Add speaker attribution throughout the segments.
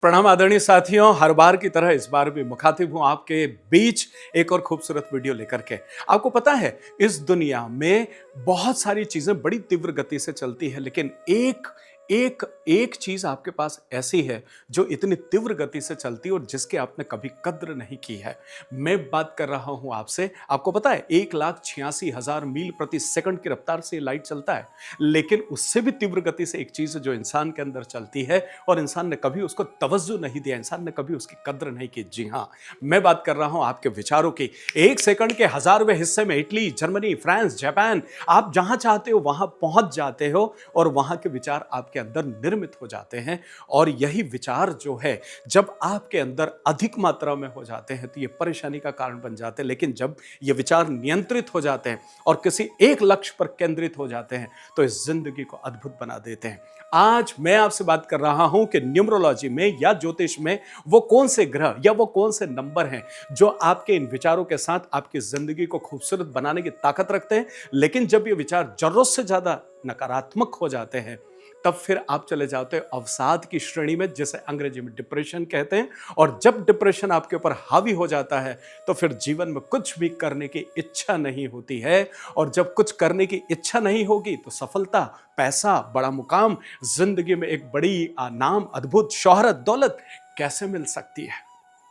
Speaker 1: प्रणाम आदरणीय साथियों, हर बार की तरह इस बार भी मुखातिब हूं आपके बीच एक और खूबसूरत वीडियो लेकर के। आपको पता है, इस दुनिया में बहुत सारी चीजें बड़ी तीव्र गति से चलती है, लेकिन एक एक एक चीज आपके पास ऐसी है जो इतनी तीव्र गति से चलती है और जिसकी आपने कभी कद्र नहीं की है। मैं बात कर रहा हूं आपसे। आपको पता है, 1,86,000 मील प्रति सेकंड की रफ्तार से लाइट चलता है, लेकिन उससे भी तीव्र गति से एक चीज है जो इंसान के अंदर चलती है और इंसान ने कभी उसको तवज्जो नहीं दिया, इंसान ने कभी उसकी कद्र नहीं की। जी हां, मैं बात कर रहा हूं आपके विचारों की। एक सेकंड के हजारवें हिस्से में इटली, जर्मनी, फ्रांस, जापान, आप जहां चाहते हो वहां पहुंच जाते हो और वहां के विचार आपके अंदर निर्मित हो जाते हैं। और यही विचार जो है, जब आपके अंदर अधिक मात्रा में हो जाते हैं तो ये परेशानी का कारण बन जाते हैं, लेकिन जब ये विचार नियंत्रित हो जाते हैं और किसी एक लक्ष्य पर केंद्रित हो जाते हैं तो इस जिंदगी को अद्भुत बना देते हैं। आज मैं आपसे बात कर रहा हूं कि न्यूमरोलॉजी में या ज्योतिष में वो कौन से ग्रह या वो कौन से नंबर हैं जो आपके इन विचारों के साथ आपकी जिंदगी को खूबसूरत बनाने की ताकत रखते हैं। लेकिन जब ये विचार जरूरत से ज्यादा नकारात्मक हो जाते हैं, तब फिर आप चले जाते हो अवसाद की श्रेणी में, जिसे अंग्रेजी में डिप्रेशन कहते हैं। और जब डिप्रेशन आपके ऊपर हावी हो जाता है तो फिर जीवन में कुछ भी करने की इच्छा नहीं होती है। और जब कुछ करने की इच्छा नहीं होगी तो सफलता, पैसा, बड़ा मुकाम, जिंदगी में एक बड़ी नाम, अद्भुत शोहरत, दौलत कैसे मिल सकती है?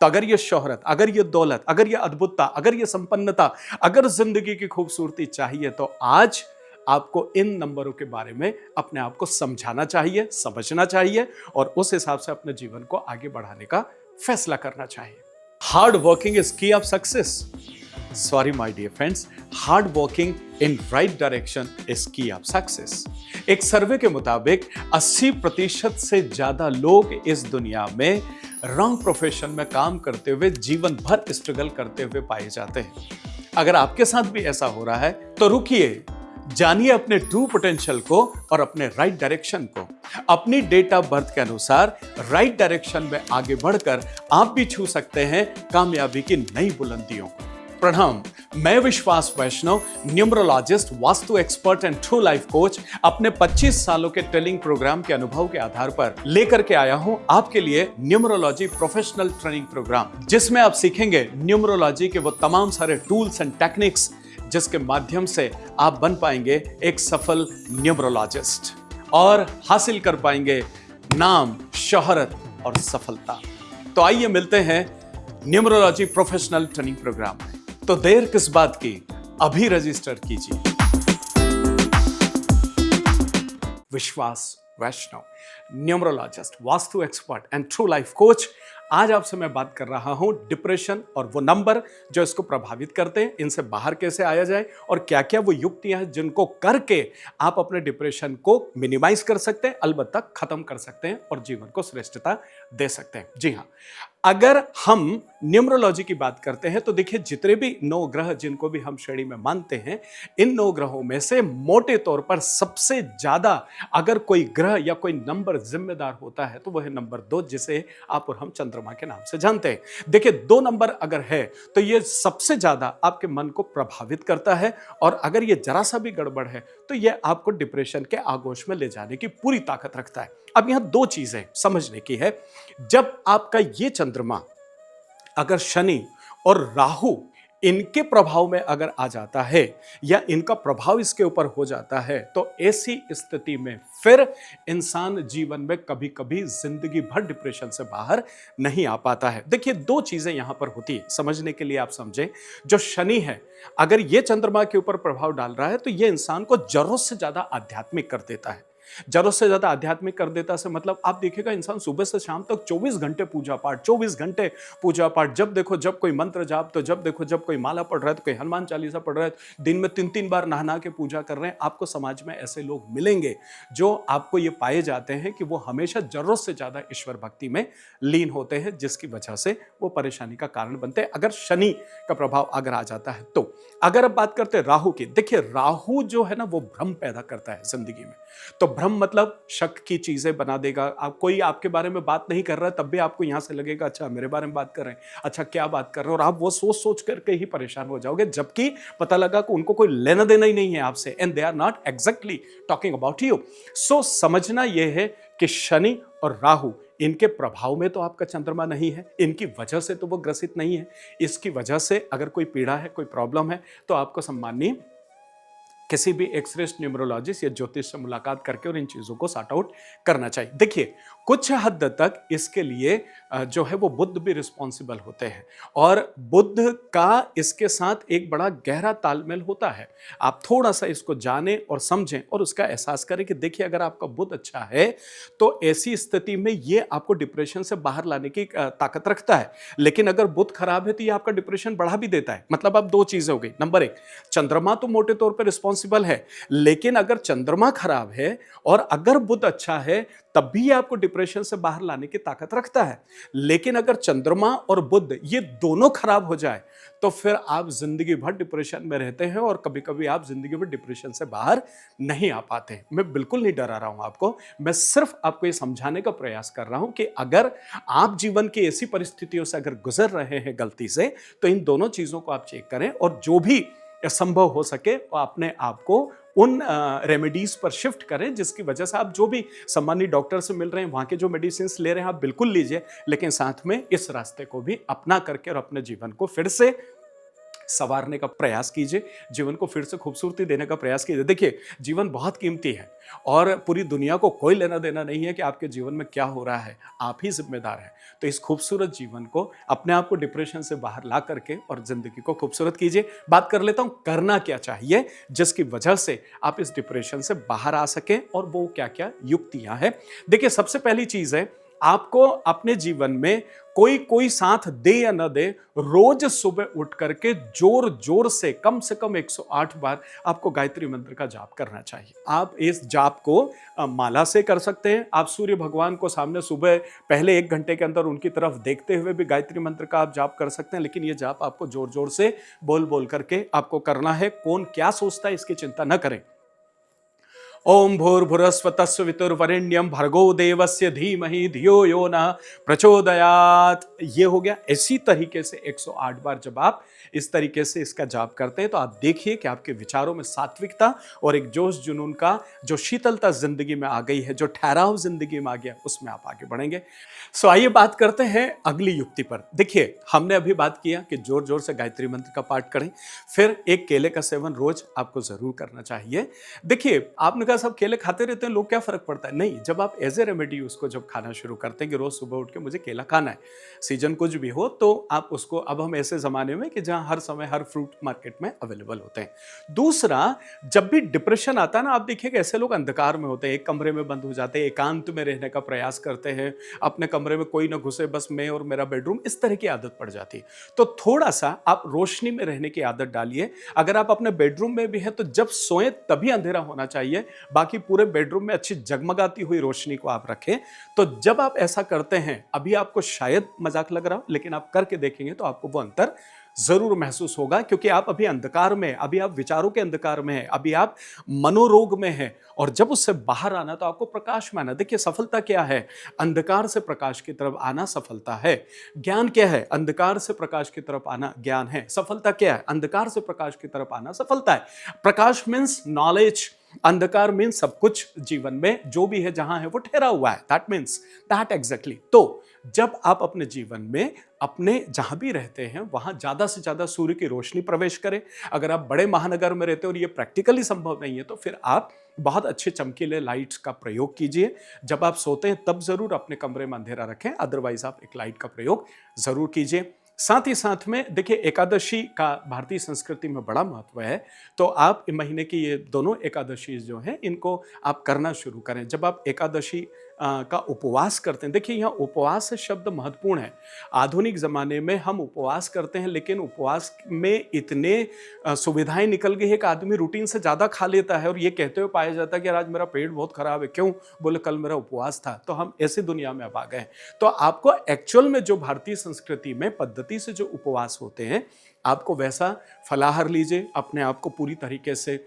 Speaker 1: तो अगर ये शोहरत, अगर ये दौलत, अगर ये अद्भुतता, अगर ये संपन्नता, अगर जिंदगी की खूबसूरती चाहिए तो आज आपको इन नंबरों के बारे में अपने आप को समझाना चाहिए, समझना चाहिए और उस हिसाब से अपने जीवन को आगे बढ़ाने का फैसला करना चाहिए। Hard working is key of success. Sorry my dear friends, hard working in right direction is key of success. एक सर्वे के मुताबिक 80% से ज्यादा लोग इस दुनिया में रॉन्ग प्रोफेशन में काम करते हुए जीवन भर स्ट्रगल करते हुए पाए जाते हैं। अगर आपके साथ भी ऐसा हो रहा है तो रुकिए, जानिए अपने ट्रू पोटेंशियल को और अपने राइट डायरेक्शन को। अपनी डेट ऑफ बर्थ के अनुसार राइट डायरेक्शन में आगे बढ़कर आप भी छू सकते हैं कामयाबी की नई बुलंदियों को। प्रणाम, मैं Vishwas Vaishnav, numerologist, vastu expert and true life coach, अपने 25 सालों के ट्रेनिंग प्रोग्राम के अनुभव के आधार पर लेकर के आया हूं आपके लिए न्यूमरोलॉजी प्रोफेशनल ट्रेनिंग प्रोग्राम, जिसमें आप सीखेंगे न्यूमरोलॉजी के वो तमाम सारे टूल्स एंड टेक्निक्स जिसके माध्यम से आप बन पाएंगे एक सफल न्यूमरोलॉजिस्ट और हासिल कर पाएंगे नाम, शोहरत और सफलता। तो आइए मिलते हैं न्यूमरोलॉजी प्रोफेशनल ट्रेनिंग प्रोग्राम में। तो देर किस बात की, अभी रजिस्टर कीजिए। Vishwas Vaishnav, numerologist, vastu expert and true life coach. आज आपसे मैं बात कर रहा हूं डिप्रेशन और वो नंबर जो इसको प्रभावित करते हैं, इनसे बाहर कैसे आया जाए और क्या क्या वो युक्तियां हैं जिनको करके आप अपने डिप्रेशन को मिनिमाइज कर सकते हैं, अलबत्ता खत्म कर सकते हैं और जीवन को श्रेष्ठता दे सकते हैं। जी हां, अगर हम न्यूमरोलॉजी की बात करते हैं तो देखिए, जितने भी 9 ग्रह जिनको भी हम श्रेणी में मानते हैं, इन 9 ग्रहों में से मोटे तौर पर सबसे ज्यादा अगर कोई ग्रह या कोई नंबर जिम्मेदार होता है तो वह है नंबर 2, जिसे आप और हम चंद्रमा के नाम से जानते हैं। देखिए, 2 नंबर अगर है तो ये सबसे ज्यादा आपके मन को प्रभावित करता है और अगर ये जरा सा भी गड़बड़ है तो ये आपको डिप्रेशन के आगोश में ले जाने की पूरी ताकत रखता है। अब यहां 2 चीजें समझने की है। जब आपका ये चंद्रमा अगर शनि और राहु इनके प्रभाव में अगर आ जाता है या इनका प्रभाव इसके ऊपर हो जाता है तो ऐसी स्थिति में फिर इंसान जीवन में कभी कभी जिंदगी भर डिप्रेशन से बाहर नहीं आ पाता है। देखिए, 2 चीजें यहां पर होती है, समझने के लिए आप समझें। जो शनि है, अगर ये चंद्रमा के ऊपर प्रभाव डाल रहा है तो ये इंसान को जरूरत से ज्यादा आध्यात्मिक कर देता है। जरूरत से ज्यादा आध्यात्मिक कर देता से मतलब आप देखिएगा, इंसान सुबह से शाम तक 24 घंटे पूजा पाठ, 24 घंटे पूजा पाठ, जब देखो जब कोई मंत्र जाप, तो जब देखो जब कोई माला पढ़ रहा है तो कोई हनुमान चालीसा पढ़ रहा है, दिन में 3-3 बार नहा के पूजा कर रहे हैं। आपको समाज में ऐसे लोग मिलेंगे जो आपको ये पाए जाते हैं कि वो हमेशा जरूरत से ज्यादा ईश्वर भक्ति में लीन होते हैं, जिसकी वजह से वो परेशानी का कारण बनते हैं अगर शनि का प्रभाव अगर आ जाता है तो। अगर अब बात करते हैं राहु की, देखिए राहु जो है ना वो भ्रम पैदा करता है जिंदगी में। तो भ्रम मतलब शक की चीजें बना देगा। आप कोई आपके बारे में बात नहीं कर रहा है तब भी आपको यहां से लगेगा अच्छा मेरे बारे में बात कर रहे हैं, अच्छा क्या बात कर रहे हैं, और आप वो सोच सोच करके ही परेशान हो जाओगे, जबकि पता लगा कि उनको कोई लेना देना ही नहीं है आपसे, and they are not exactly talking about you. So समझना यह है कि शनि और राहु इनके प्रभाव में तो आपका चंद्रमा नहीं है, इनकी वजह से तो वो ग्रसित नहीं है। इसकी वजह से अगर कोई पीड़ा है, कोई प्रॉब्लम है, तो आपको सम्माननीय किसी भी एक्सरेस्ट न्यूमरोलॉजिस्ट या ज्योतिष से मुलाकात करके और इन चीजों को सॉर्ट आउट करना चाहिए। देखिए, कुछ हद तक इसके लिए जो है वो बुध भी रिस्पॉन्सिबल होते हैं, और बुध का इसके साथ एक बड़ा गहरा तालमेल होता है। आप थोड़ा सा इसको जानें और समझें और उसका एहसास करें कि देखिए, अगर आपका बुध अच्छा है तो ऐसी स्थिति में ये आपको डिप्रेशन से बाहर लाने की ताकत रखता है। लेकिन अगर बुध खराब है तो ये आपका डिप्रेशन बढ़ा भी देता है। मतलब अब दो चीजें हो गई। नंबर एक, चंद्रमा तो मोटे तौर पर रिस्पॉन्सिबल है, लेकिन अगर चंद्रमा खराब है और अगर बुध अच्छा है तब भी ये आपको डिप्रेशन से बाहर लाने की ताकत रखता है। लेकिन अगर चंद्रमा और बुध ये दोनों खराब हो जाए तो फिर आप जिंदगी भर डिप्रेशन में रहते हैं और कभी कभी आप जिंदगी भर डिप्रेशन से बाहर नहीं आ पाते। मैं बिल्कुल नहीं डरा रहा हूं आपको, मैं सिर्फ आपको ये समझाने का प्रयास कर रहा हूं कि अगर आप जीवन की ऐसी परिस्थितियों से अगर गुजर रहे हैं गलती से, तो इन दोनों चीजों को आप चेक करें और जो भी संभव हो सके वो अपने आप को उन रेमेडीज पर शिफ्ट करें, जिसकी वजह से आप जो भी सम्मानित डॉक्टर से मिल रहे हैं, वहां के जो मेडिसिन ले रहे हैं, आप बिल्कुल लीजिए, लेकिन साथ में इस रास्ते को भी अपना करके और अपने जीवन को फिर से संवारने का प्रयास कीजिए, जीवन को फिर से खूबसूरती देने का प्रयास कीजिए। देखिए, जीवन बहुत कीमती है और पूरी दुनिया को कोई लेना देना नहीं है कि आपके जीवन में क्या हो रहा है, आप ही जिम्मेदार हैं। तो इस खूबसूरत जीवन को अपने आप को डिप्रेशन से बाहर ला करके और जिंदगी को खूबसूरत कीजिए। बात कर लेता हूं करना क्या चाहिए जिसकी वजह से आप इस डिप्रेशन से बाहर आ सकें, और वो क्या क्या युक्तियां हैं। देखिए, सबसे पहली चीज है, आपको अपने जीवन में कोई कोई साथ दे या न दे, रोज सुबह उठ करके जोर जोर से कम 108 बार आपको गायत्री मंत्र का जाप करना चाहिए। आप इस जाप को माला से कर सकते हैं। आप सूर्य भगवान को सामने सुबह पहले 1 घंटे के अंदर उनकी तरफ देखते हुए भी गायत्री मंत्र का आप जाप कर सकते हैं, लेकिन यह जाप आपको जोर जोर से बोल बोल करके आपको करना है। कौन क्या सोचता है इसकी चिंता न करें। ओम भूर्भुवस्वतः वितुर्वरेण्यम भर्गो देवस्य धीमहि धियो यो नः प्रचोदयात्। ये हो गया। इसी तरीके से 108 बार जब आप इस तरीके से इसका जाप करते हैं तो आप देखिए कि आपके विचारों में सात्विकता और एक जोश जुनून का जो शीतलता जिंदगी में आ गई है, जो ठहराव जिंदगी में आ गया, उसमें आप आगे बढ़ेंगे। सो आइए बात करते हैं अगली युक्ति पर। देखिए, हमने अभी बात किया कि जोर जोर से गायत्री मंत्र का पाठ करें, फिर एक केले का सेवन रोज आपको जरूर करना चाहिए। देखिए, आपने कहा सब केले खाते रहते हैं, लोग क्या फर्क पड़ता है? नहीं, जब आप एज ए रेमेडी उसको जब खाना शुरू करते हैं कि रोज सुबह उठ के मुझे केला खाना है, सीजन कुछ भी हो, तो आप उसको, अब हम ऐसे जमाने में कि जहां हर समय हर फ्रूट मार्केट में अवेलेबल होते हैं। दूसरा, जब भी डिप्रेशन आता है ना, आप देखिए ऐसे लोग अंधकार में होते हैं, एक कमरे में बंद हो जाते हैं, एकांत में रहने का प्रयास करते हैं, अपने कमरे में कोई ना घुसे, बस मैं और मेरा बेडरूम, इस तरह की आदत पड़ जाती है। तो थोड़ा सा आप रोशनी में रहने की आदत डालिए। अगर आप अपने बेडरूम में भी हैं तो जब सोएं तभी अंधेरा होना चाहिए, बाकी पूरे बेडरूम में अच्छी जगमगाती हुई रोशनी को आप रखें। तो जब आप ऐसा करते हैं, अभी आपको शायद मजाक लग रहा हो, लेकिन आप करके देखेंगे तो आपको वो अंतर जरूर महसूस होगा, क्योंकि आप अभी अंधकार में, अभी आप विचारों के अंधकार में हैं, अभी आप मनोरोग में हैं, और जब उससे बाहर आना तो आपको प्रकाश में आना। देखिए, सफलता क्या है? अंधकार से प्रकाश की तरफ आना सफलता है। ज्ञान क्या है? अंधकार से प्रकाश की तरफ आना ज्ञान है। सफलता क्या है? अंधकार से प्रकाश की तरफ आना सफलता है। प्रकाश मीन्स नॉलेज, अंधकार मीन्स सब कुछ जीवन में जो भी है, जहां है वो ठहरा हुआ है। That means that exactly. तो जब आप अपने जीवन में अपने जहां भी रहते हैं वहां ज्यादा से ज्यादा सूर्य की रोशनी प्रवेश करें। अगर आप बड़े महानगर में रहते हो और ये प्रैक्टिकली संभव नहीं है तो फिर आप बहुत अच्छे चमकीले लाइट्स का प्रयोग कीजिए। जब आप सोते हैं तब जरूर अपने कमरे में अंधेरा रखें, अदरवाइज आप एक लाइट का प्रयोग जरूर कीजिए। साथ ही साथ में देखिए, एकादशी का भारतीय संस्कृति में बड़ा महत्व है, तो आप महीने की ये दोनों एकादशी जो हैं इनको आप करना शुरू करें। जब आप एकादशी का उपवास करते हैं, देखिए यहाँ उपवास शब्द महत्वपूर्ण है। आधुनिक जमाने में हम उपवास करते हैं, लेकिन उपवास में इतने सुविधाएं निकल गई है कि आदमी रूटीन से ज्यादा खा लेता है और ये कहते हुए पाया जाता है कि आज मेरा पेट बहुत खराब है। क्यों? बोले कल मेरा उपवास था। तो हम ऐसी दुनिया में अब आ गए। तो आपको एक्चुअल में जो भारतीय संस्कृति में पद्धति से जो उपवास होते हैं, आपको वैसा फलाहार लीजिए, अपने आप को पूरी तरीके से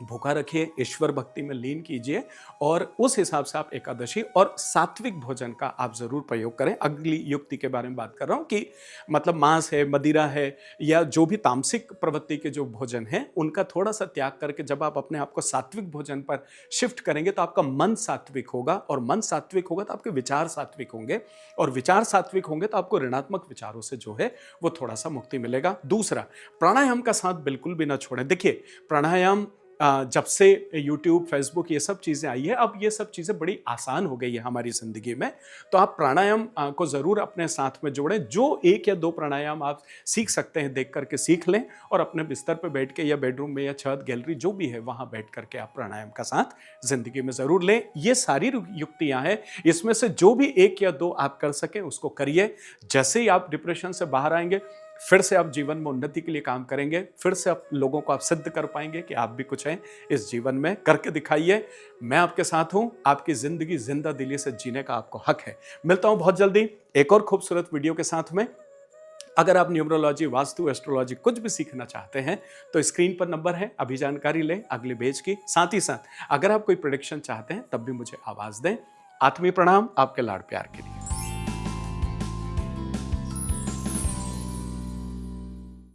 Speaker 1: भूखा रखिए, ईश्वर भक्ति में लीन कीजिए और उस हिसाब से आप एकादशी और सात्विक भोजन का आप ज़रूर प्रयोग करें। अगली युक्ति के बारे में बात कर रहा हूँ कि मतलब मांस है, मदिरा है या जो भी तामसिक प्रवृत्ति के जो भोजन हैं, उनका थोड़ा-सा त्याग करके जब आप अपने आप को सात्विक भोजन पर शिफ्ट करेंगे, तो आपका मन सात्विक होगा और मन सात्विक होगा तो आपके विचार सात्विक होंगे और विचार सात्विक होंगे तो आपको ऋणात्मक विचारों से जो है, वो थोड़ा-सा मुक्ति मिलेगा। दूसरा, प्राणायाम का साथ बिल्कुल भी ना छोड़ें। देखिए, प्राणायाम जब से यूट्यूब, फेसबुक ये सब चीज़ें आई है, अब ये सब चीज़ें बड़ी आसान हो गई है हमारी ज़िंदगी में। तो आप प्राणायाम को ज़रूर अपने साथ में जोड़ें। जो 1 या 2 प्राणायाम आप सीख सकते हैं, देख कर के सीख लें और अपने बिस्तर पे बैठ के या बेडरूम में या छत, गैलरी जो भी है, वहाँ बैठ कर के आप प्राणायाम का साथ ज़िंदगी में ज़रूर लें। ये सारी युक्तियाँ हैं, इसमें से जो भी 1 या 2 आप कर सकें, उसको करिए। जैसे ही आप डिप्रेशन से बाहर आएँगे, फिर से आप जीवन में उन्नति के लिए काम करेंगे, फिर से आप लोगों को आप सिद्ध कर पाएंगे कि आप भी कुछ हैं इस जीवन में। करके दिखाइए। मैं आपके साथ हूं। आपकी जिंदगी जिंदा दिली से जीने का आपको हक है। मिलता हूं बहुत जल्दी एक और खूबसूरत वीडियो के साथ में। अगर आप न्यूमरोलॉजी, वास्तु, एस्ट्रोलॉजी कुछ भी सीखना चाहते हैं तो स्क्रीन पर नंबर है, अभी जानकारी लें अगले पेज की। साथ ही साथ अगर आप कोई प्रेडिक्शन चाहते हैं तब भी मुझे आवाज दें। आत्मीय प्रणाम आपके लाड़ प्यार के लिए।